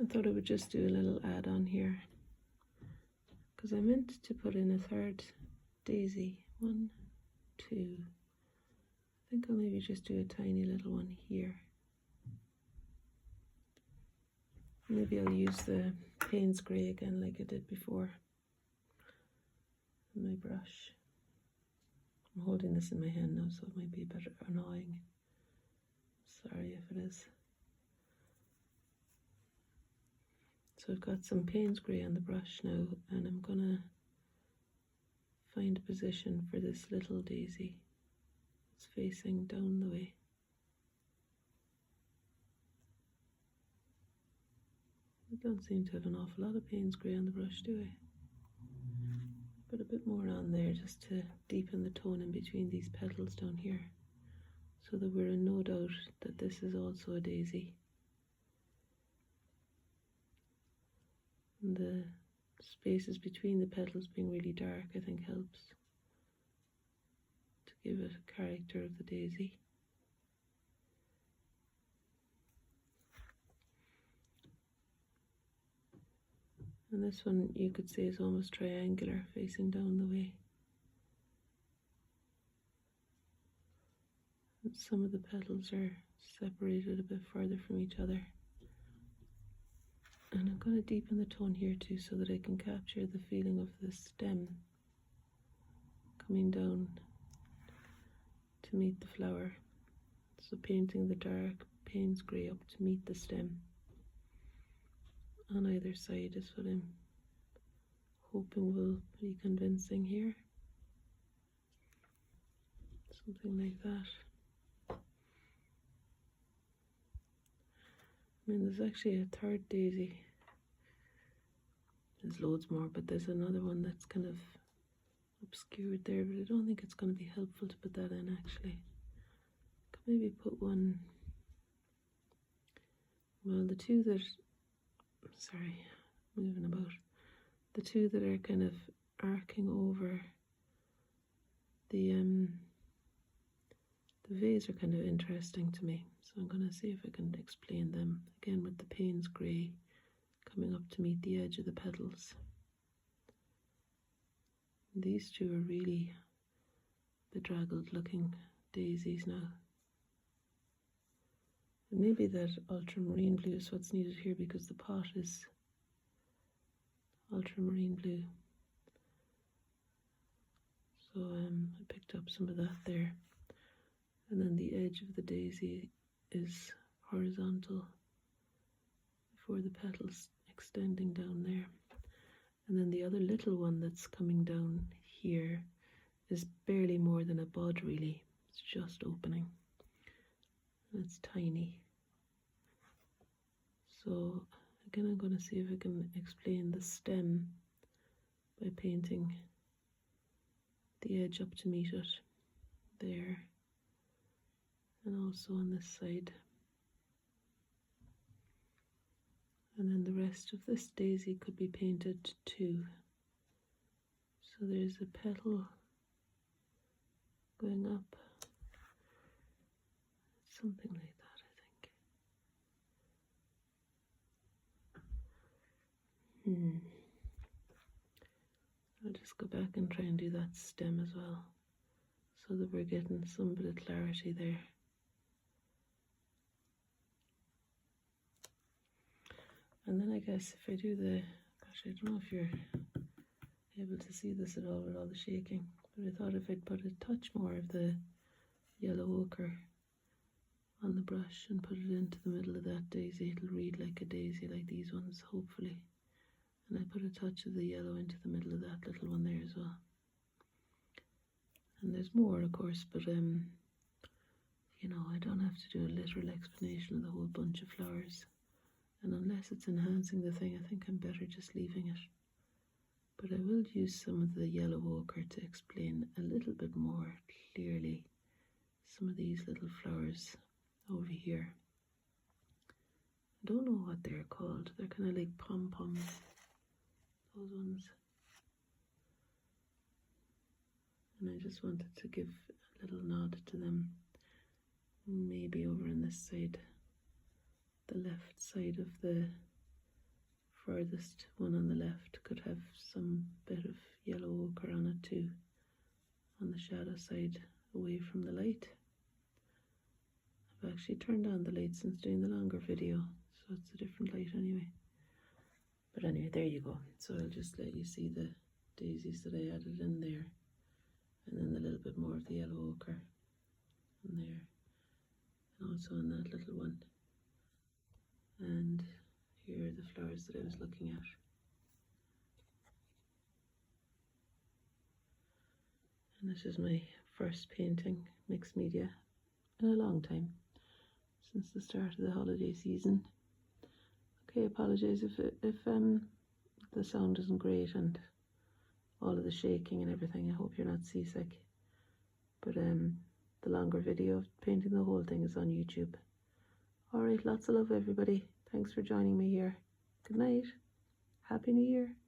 I thought I would just do a little add-on here, because I meant to put in a third daisy. 1, 2. I think I'll maybe just do a tiny little one here. Maybe I'll use the Payne's Grey again like I did before. My brush. I'm holding this in my hand now, so it might be a bit annoying. Sorry if it is. So I've got some Payne's Grey on the brush now, and I'm gonna find a position for this little daisy. It's facing down the way. I don't seem to have an awful lot of Payne's Grey on the brush, do I? Put a bit more on there just to deepen the tone in between these petals down here, so that we're in no doubt that this is also a daisy. And the spaces between the petals being really dark, I think, helps to give it a character of the daisy. And this one you could say is almost triangular, facing down the way. And some of the petals are separated a bit further from each other. And I'm going to deepen the tone here too, so that I can capture the feeling of the stem coming down to meet the flower. So painting the dark Payne's Grey up to meet the stem on either side is what I'm hoping will be convincing here. Something like that. I mean, there's actually a third daisy. There's loads more, but there's another one that's kind of obscured there, but I don't think it's going to be helpful to put that in actually. Could maybe put one, well, the two that, sorry, moving about, the two that are kind of arcing over the vase are kind of interesting to me, so I'm going to see if I can explain them again with the Payne's Grey coming up to meet the edge of the petals. These two are really bedraggled looking daisies now. And maybe that ultramarine blue is what's needed here, because the pot is ultramarine blue. So I picked up some of that there. And then the edge of the daisy is horizontal before the petals extending down there. And then the other little one that's coming down here is barely more than a bud really. It's just opening. And it's tiny. So again, I'm going to see if I can explain the stem by painting the edge up to meet it there, and also on this side. And then the rest of this daisy could be painted too. So there's a petal going up, something like that, I think. I'll just go back and try and do that stem as well, so that we're getting some bit of clarity there. And then I guess if I do the, gosh, I don't know if you're able to see this at all with all the shaking, but I thought if I'd put a touch more of the yellow ochre on the brush and put it into the middle of that daisy, it'll read like a daisy, like these ones, hopefully. And I put a touch of the yellow into the middle of that little one there as well. And there's more, of course, but you know, I don't have to do a literal explanation of the whole bunch of flowers. And unless it's enhancing the thing, I think I'm better just leaving it. But I will use some of the yellow ochre to explain a little bit more clearly some of these little flowers over here. I don't know what they're called. They're kind of like pom-poms, those ones. And I just wanted to give a little nod to them. Maybe over on this side, the left side of the furthest one on the left could have some bit of yellow ochre on it too, on the shadow side away from the light. I've actually turned on the light since doing the longer video, so it's a different light anyway. But anyway, there you go. So I'll just let you see the daisies that I added in there, and then a little bit more of the yellow ochre in there, and also on that little one. And here are the flowers that I was looking at. And this is my first painting, mixed media, in a long time, since the start of the holiday season. Okay, apologise if the sound isn't great and all of the shaking and everything. I hope you're not seasick. But the longer video of painting the whole thing is on YouTube. Alright, lots of love everybody. Thanks for joining me here. Good night. Happy New Year.